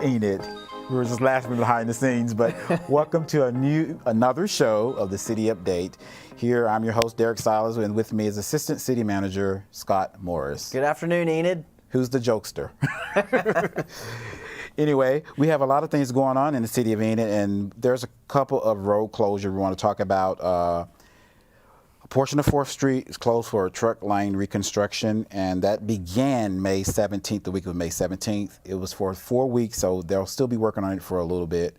Enid. We were just laughing behind the scenes, but welcome to another show of the City Update. Here, I'm your host, Derrick Silas, and with me is Assistant City Manager Scott Morris. Good afternoon, Enid. Who's the jokester? Anyway, we have a lot of things going on in the city of Enid, and there's a couple of road closures we want to talk about. A portion of 4th Street is closed for a truck lane reconstruction, and that began May 17th, the week of May 17th. It was for 4 weeks, so they'll still be working on it for a little bit.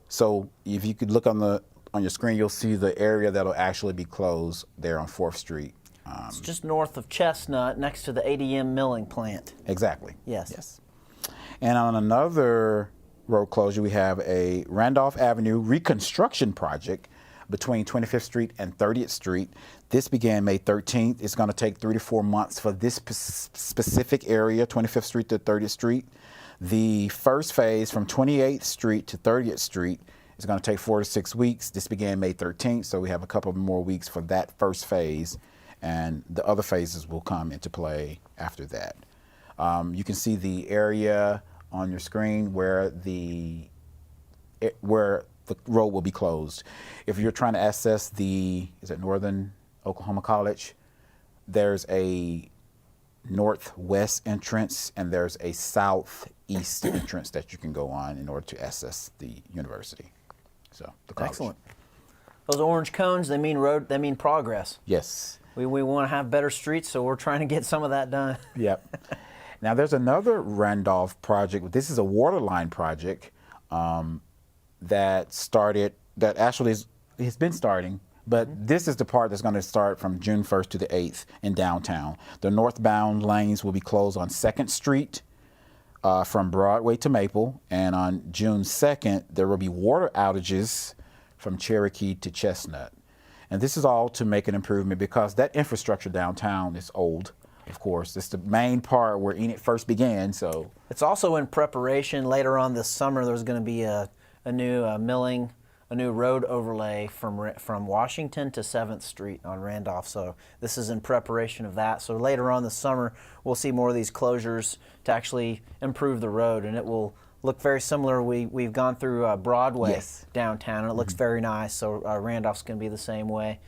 So if you could look on your screen, you'll see the area that'll actually be closed there on 4th Street. It's just north of Chestnut, next to the ADM milling plant. Exactly. Yes. And on another road closure, we have a Randolph Avenue reconstruction project between 25th Street and 30th Street. This began May 13th. It's going to take 3 to 4 months for this specific area, 25th Street to 30th Street. The first phase from 28th Street to 30th Street is going to take 4 to 6 weeks. This began May 13th, so we have a couple more weeks for that first phase, and the other phases will come into play after that. You can see the area on your screen where the road will be closed. If you're trying to access Northern Oklahoma College, there's a northwest entrance and there's a southeast entrance that you can go on in order to access the university. So the college. Excellent. Those orange cones, they mean road, they mean progress. Yes. We want to have better streets, so we're trying to get some of that done. Yep. Now there's another Randolph project. This is a water line project that actually has been starting, but this is the part that's going to start from June 1st to the 8th in downtown. The northbound lanes will be closed on 2nd Street from Broadway to Maple, and on June 2nd, there will be water outages from Cherokee to Chestnut. And this is all to make an improvement because that infrastructure downtown is old. Of course, it's the main part where Enid first began. So it's also in preparation. Later on this summer, there's going to be a new a new road overlay from Washington to 7th Street on Randolph. So this is in preparation of that. So later on this summer, we'll see more of these closures to actually improve the road, and it will look very similar. We've gone through Broadway downtown, and it looks very nice. So Randolph's going to be the same way.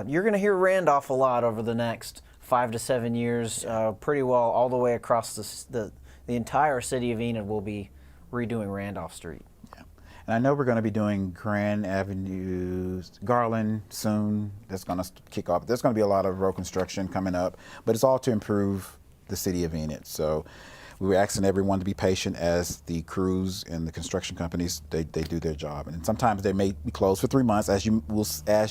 You're going to hear Randolph a lot over the next 5 to 7 years, pretty well all the way across the entire city of Enid will be redoing Randolph Street. Yeah. And I know we're going to be doing Grand Avenue, Garland soon. That's going to kick off. There's going to be a lot of road construction coming up, but it's all to improve the city of Enid. So we were asking everyone to be patient as the crews and the construction companies, they do their job. And sometimes they may be closed for 3 months, as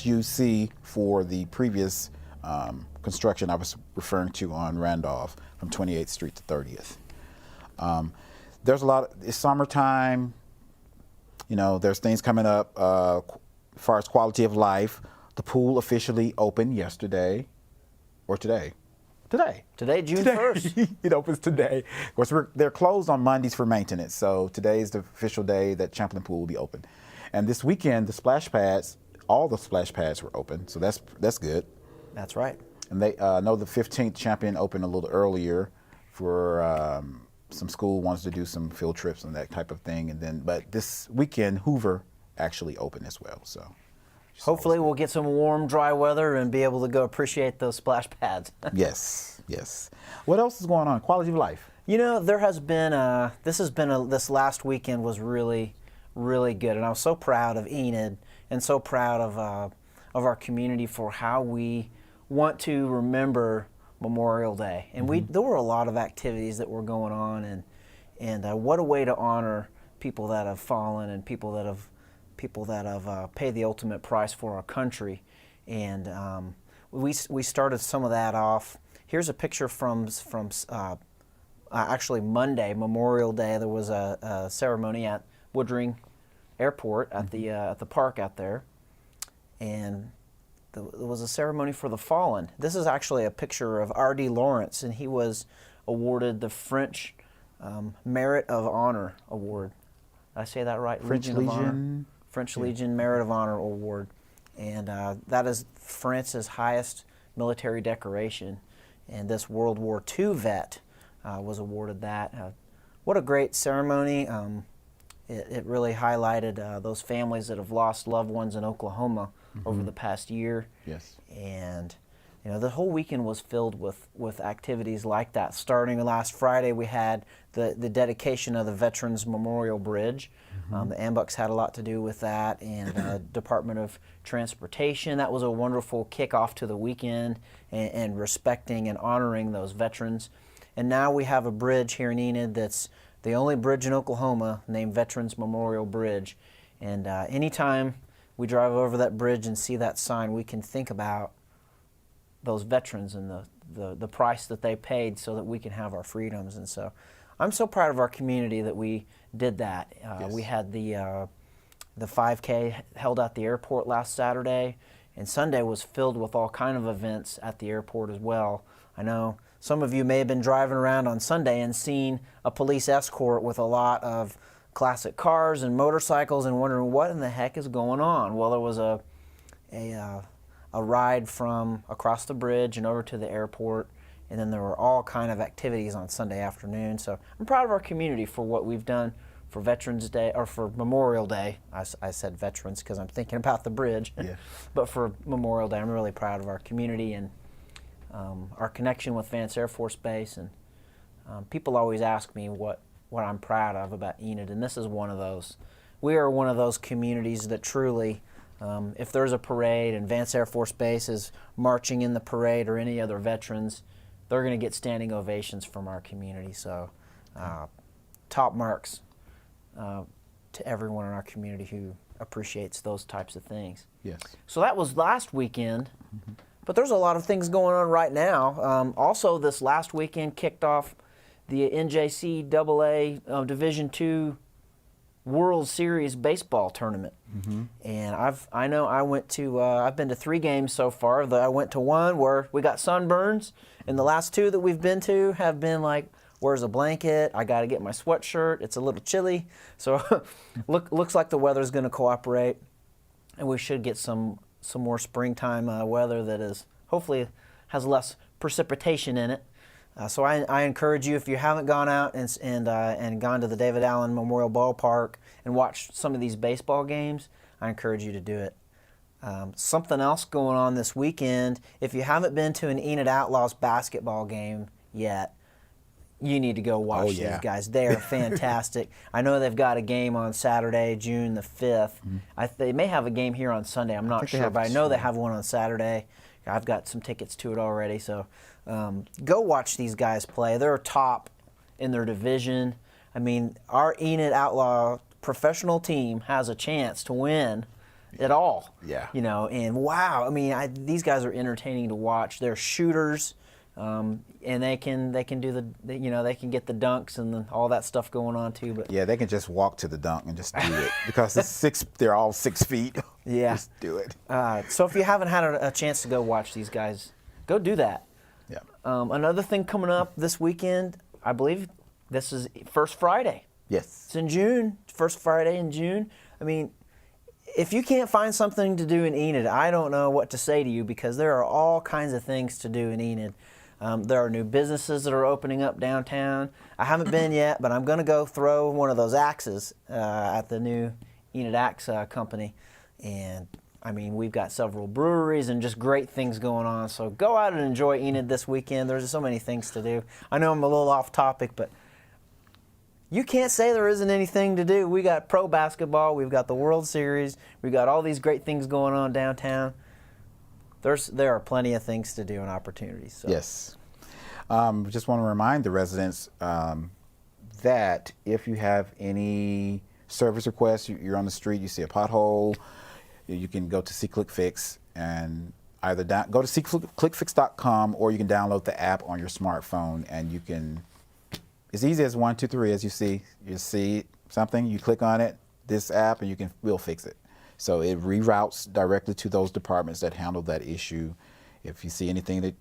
you see for the previous construction I was referring to on Randolph from 28th Street to 30th. There's a lot. It's summertime. You know, there's things coming up as far as quality of life. The pool officially opened yesterday, or today. Today, June 1st. It opens today. Of course, they're closed on Mondays for maintenance, so today is the official day that Champlain Pool will be open. And this weekend, the splash pads, all the splash pads were open, so that's good. That's right. And they know the 15th Champion opened a little earlier for some school wants to do some field trips and that type of thing. But this weekend, Hoover actually opened as well. So hopefully we'll get some warm, dry weather and be able to go appreciate those splash pads. Yes. What else is going on? Quality of life. You know, there has been this last weekend was really, really good, and I was so proud of Enid and so proud of our community for how we want to remember Memorial Day. And there were a lot of activities that were going on, and what a way to honor people that have fallen and people that have paid the ultimate price for our country. And we started some of that off. Here's a picture from actually Monday, Memorial Day. There was a ceremony at Woodring Airport at the park out there, and there was a ceremony for the fallen. This is actually a picture of R.D. Lawrence, and he was awarded the French Merit of Honor Award. Did I say that right? French Legion. French Legion Merit of Honor Award. And that is France's highest military decoration. And this World War II vet was awarded that. what a great ceremony. It really highlighted those families that have lost loved ones in Oklahoma over the past year. Yes. And the whole weekend was filled with activities like that. Starting last Friday, we had the dedication of the Veterans Memorial Bridge. The AMBUCS had a lot to do with that, and Department of Transportation. That was a wonderful kickoff to the weekend, and respecting and honoring those veterans. And now we have a bridge here in Enid that's the only bridge in Oklahoma named Veterans Memorial Bridge. And anytime we drive over that bridge and see that sign, we can think about those veterans and the price that they paid so that we can have our freedoms. And so I'm so proud of our community that we did that. Yes. We had the 5K held at the airport last Saturday, and Sunday was filled with all kind of events at the airport as well. I know some of you may have been driving around on Sunday and seen a police escort with a lot of classic cars and motorcycles and wondering what in the heck is going on. Well, there was a ride from across the bridge and over to the airport, and then there were all kind of activities on Sunday afternoon. So I'm proud of our community for what we've done for Veterans Day, or for Memorial Day. I said veterans because I'm thinking about the bridge. Yeah. But for Memorial Day, I'm really proud of our community and our connection with Vance Air Force Base. And people always ask me what I'm proud of about Enid, and this is one of those. We are one of those communities that truly, if there's a parade and Vance Air Force Base is marching in the parade, or any other veterans, they're going to get standing ovations from our community. So top marks to everyone in our community who appreciates those types of things. Yes. So that was last weekend, but there's a lot of things going on right now. Also, this last weekend kicked off the Njcaa Division II World Series baseball tournament. And I've been to 3 games so far. I went to one where we got sunburns, and the last 2 that we've been to have been like, where's a blanket? I got to get my sweatshirt. It's a little chilly. So looks like the weather's going to cooperate, and we should get some more springtime weather that is hopefully has less precipitation in it. So I encourage you, if you haven't gone out and gone to the David Allen Memorial Ballpark and watched some of these baseball games, I encourage you to do it. Something else going on this weekend, if you haven't been to an Enid Outlaws basketball game yet, you need to go watch these guys. They are fantastic. I know they've got a game on Saturday, June the 5th. They may have a game here on Sunday. I'm not sure, but I know they have one on Saturday. I've got some tickets to it already. So go watch these guys play. They're top in their division. I mean, our Enid Outlaw professional team has a chance to win it all. Yeah. And wow, I mean, these guys are entertaining to watch. They're shooters. And they can do they can get the dunks and all that stuff going on too. But yeah, they can just walk to the dunk and just do it because they're all 6 feet. Yeah, just do it. So if you haven't had a chance to go watch these guys, go do that. Yeah. Another thing coming up this weekend, I believe this is First Friday. Yes. It's in June, first Friday in June. I mean, if you can't find something to do in Enid, I don't know what to say to you, because there are all kinds of things to do in Enid. There are new businesses that are opening up downtown. I haven't been yet, but I'm going to go throw one of those axes at the new Enid Axe Company. And, I mean, we've got several breweries and just great things going on. So go out and enjoy Enid this weekend. There's so many things to do. I know I'm a little off topic, but you can't say there isn't anything to do. We got pro basketball. We've got the World Series. We've got all these great things going on downtown. There are plenty of things to do and opportunities. So. Yes. Just want to remind the residents that if you have any service requests, you're on the street, you see a pothole, you can go to SeeClickFix and either go to SeeClickFix.com, or you can download the app on your smartphone, and you can, it's easy as 1, 2, 3, as you see something, you click on it, this app, and we'll fix it. So it reroutes directly to those departments that handle that issue. If you see anything that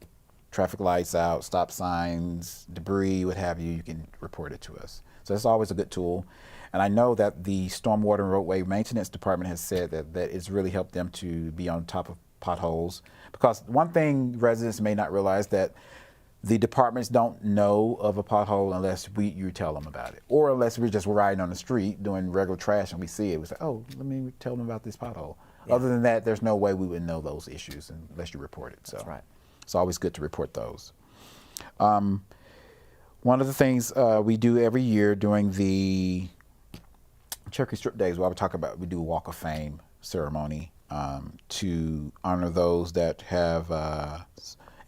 traffic lights out, stop signs, debris, what have you, you can report it to us. So it's always a good tool. And I know that the Stormwater and Roadway Maintenance Department has said that it's really helped them to be on top of potholes. Because one thing residents may not realize, that the departments don't know of a pothole unless you tell them about it, or unless we're just riding on the street doing regular trash and we see it. We say, "Oh, let me tell them about this pothole." Yeah. Other than that, there's no way we would know those issues unless you report it. So that's right. It's always good to report those. One of the things we do every year during the Cherokee Strip Days, we do a Walk of Fame ceremony to honor those that have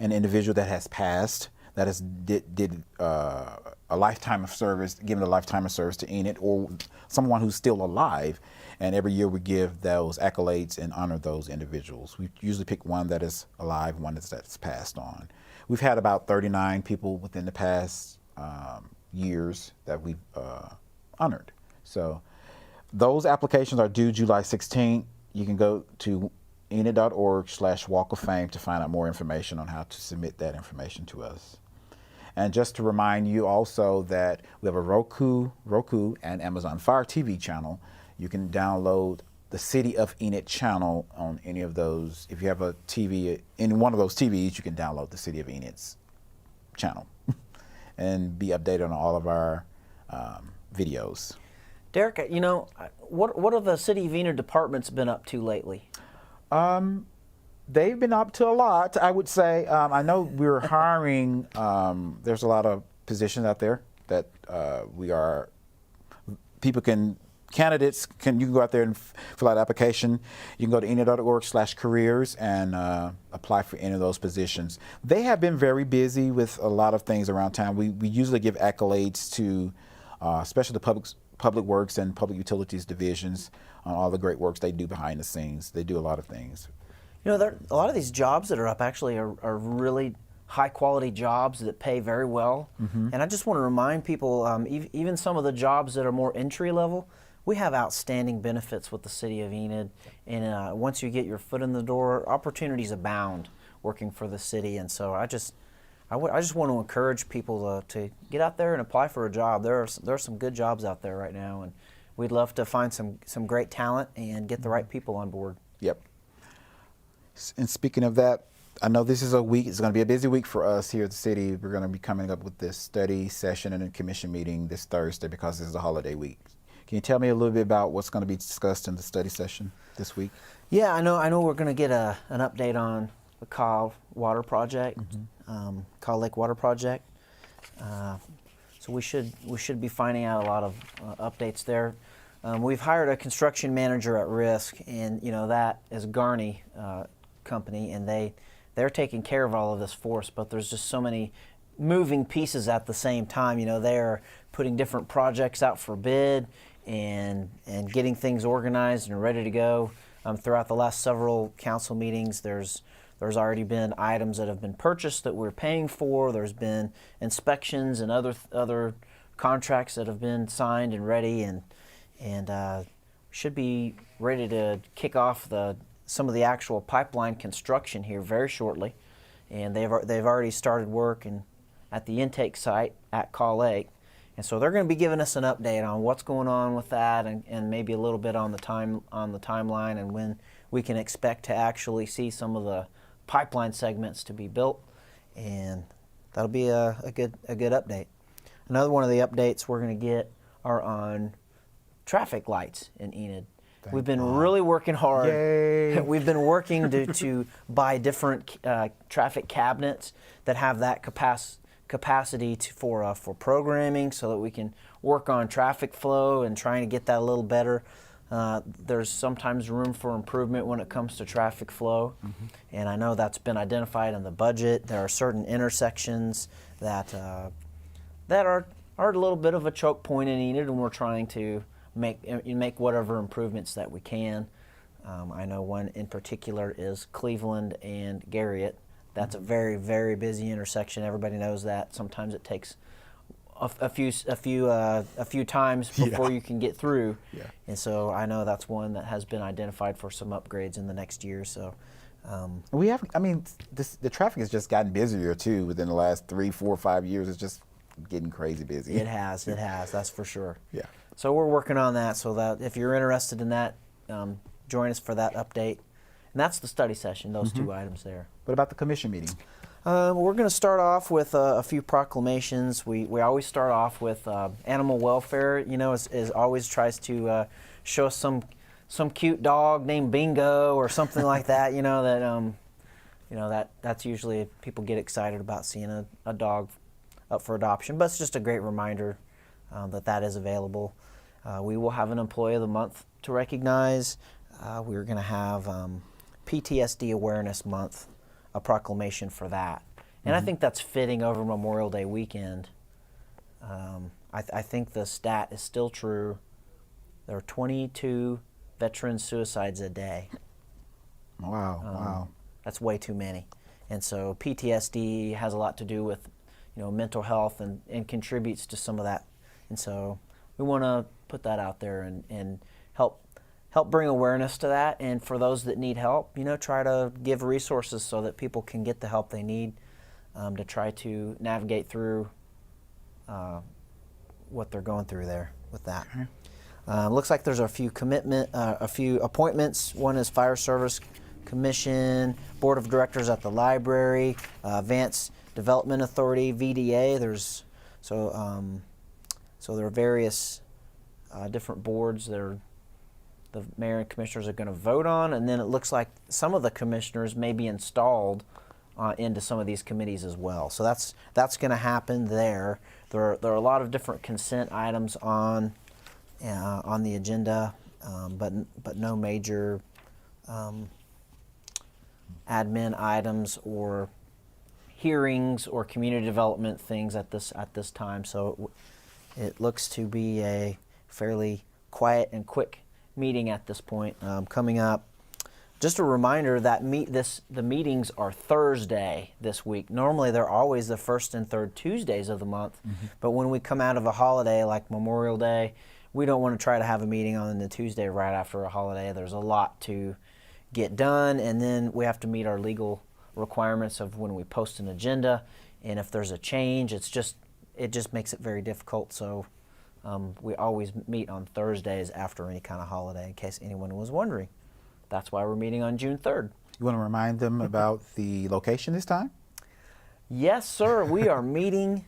an individual that has passed, that has did a lifetime of service, given a lifetime of service to Enid, or someone who's still alive. And every year we give those accolades and honor those individuals. We usually pick one that is alive, one that's passed on. We've had about 39 people within the past years that we've honored. So those applications are due July 16th. You can go to enid.org/Walk of Fame to find out more information on how to submit that information to us. And just to remind you also that we have a Roku and Amazon Fire TV channel. You can download the City of Enid channel on any of those. If you have a TV, in one of those TVs, you can download the City of Enid's channel and be updated on all of our videos. Derrick, you know, what have the City of Enid departments been up to lately? They've been up to a lot, I would say. I know we're hiring. There's a lot of positions out there that candidates can go out there and fill out an application. You can go to enid.org/careers and apply for any of those positions. They have been very busy with a lot of things around town. We usually give accolades to, especially the public works and public utilities divisions on all the great works they do behind the scenes. They do a lot of things. You know, a lot of these jobs that are up actually are really high quality jobs that pay very well. Mm-hmm. And I just want to remind people, even some of the jobs that are more entry level, we have outstanding benefits with the City of Enid. And once you get your foot in the door, opportunities abound working for the city. And so I just want to encourage people to get out there and apply for a job. There are some good jobs out there right now, and we'd love to find some great talent and get the right people on board. Yep. And speaking of that, I know this is it's going to be a busy week for us here at the city. We're going to be coming up with this study session and a commission meeting this Thursday because this is a holiday week. Can you tell me a little bit about what's going to be discussed in the study session this week? Yeah, I know we're going to get an update on the Njcaa water project, Njcaa Lake water project. So we should be finding out a lot of updates there. We've hired a construction manager at risk, and you know that is Garney company, and they're taking care of all of this for us. But there's just so many moving pieces at the same time. You know, they're putting different projects out for bid and getting things organized and ready to go. Throughout the last several council meetings, there's already been items that have been purchased that we're paying for. There's been inspections and other contracts that have been signed and ready, and should be ready to kick off some of the actual pipeline construction here very shortly. And they've already started work at the intake site at Njcaa Lake. And so they're going to be giving us an update on what's going on with that, and maybe a little bit on the timeline and when we can expect to actually see some of the pipeline segments to be built, and that'll be a good update. Another one of the updates we're going to get are on traffic lights in Enid. We've been really working hard. Yay. We've been working to buy different traffic cabinets that have that capacity for programming, so that we can work on traffic flow and trying to get that a little better. There's sometimes room for improvement when it comes to traffic flow, and I know that's been identified in the budget. There are certain intersections that are a little bit of a choke point in Enid, and we're trying to make whatever improvements that we can. I know one in particular is Cleveland and Garriott. That's a very, very busy intersection. Everybody knows that. Sometimes it takes a few times before you can get through. Yeah. And so I know that's one that has been identified for some upgrades in the next year. So the traffic has just gotten busier too within the last 3, 4, 5 years. It's just getting crazy busy. It has, that's for sure. Yeah. So we're working on that, so that if you're interested in that, join us for that update. And that's the study session, those two items there. What about the commission meeting? We're going to start off with a few proclamations. We always start off with animal welfare. You know, is always tries to show us some cute dog named Bingo or something like that. That's usually people get excited about seeing a dog up for adoption. But it's just a great reminder that is available. We will have an Employee of the Month to recognize. We're going to have PTSD Awareness Month, a proclamation for that. And I think that's fitting over Memorial Day weekend. I think the stat is still true. There are 22 veteran suicides a day. Wow. That's way too many. And so PTSD has a lot to do with, mental health and contributes to some of that. And so we want to put that out there and help bring awareness to that. And for those that need help, try to give resources so that people can get the help they need to try to navigate through what they're going through there with that. Okay. Looks like there's a few appointments. One is Fire Service Commission, Board of Directors at the Library, Advanced Development Authority, VDA. So there are various different boards that the mayor and commissioners are going to vote on, and then it looks like some of the commissioners may be installed into some of these committees as well. So that's going to happen there. There are a lot of different consent items on the agenda, but no major admin items or hearings or community development things at this time. So it looks to be a fairly quiet and quick meeting at this point. Coming up, just a reminder that the meetings are Thursday this week. Normally they're always the first and third Tuesdays of the month, but when we come out of a holiday like Memorial Day, we don't want to try to have a meeting on the Tuesday right after a holiday. There's a lot to get done, and then we have to meet our legal requirements of when we post an agenda, and if there's a change, it just makes it very difficult. So we always meet on Thursdays after any kind of holiday, in case anyone was wondering. That's why we're meeting on June 3rd. You want to remind them about the location this time? Yes, sir. We are meeting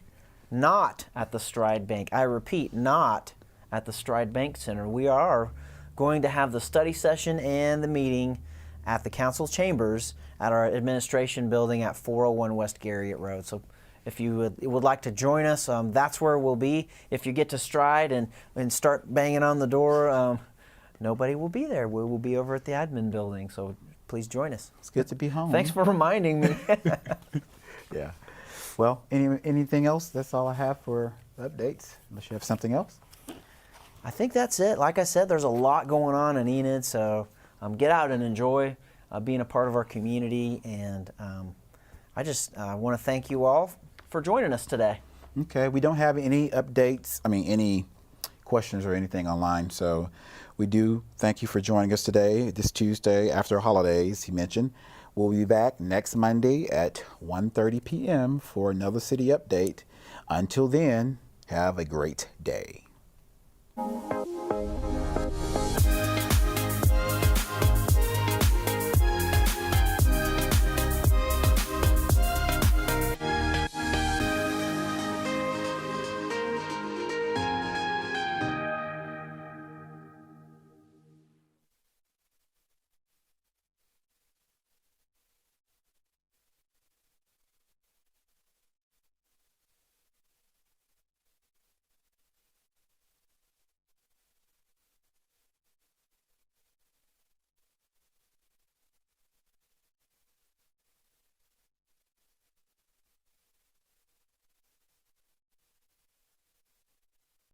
not at the Stride Bank. I repeat, not at the Stride Bank Center. We are going to have the study session and the meeting at the council chambers at our administration building at 401 West Garriott Road. So if you would like to join us, that's where we'll be. If you get to Stride and start banging on the door, nobody will be there. We will be over at the admin building, so please join us. It's good to be home. Thanks for reminding me. Yeah. Well, anything else? That's all I have for updates, unless you have something else. I think that's it. Like I said, there's a lot going on in Enid, so get out and enjoy being a part of our community. And I just want to thank you all for joining us today. Okay, we don't have any updates, any questions or anything online, so we do thank you for joining us today, this Tuesday after holidays, he mentioned. We'll be back next Monday at 1:30 p.m. for another city update. Until then, have a great day.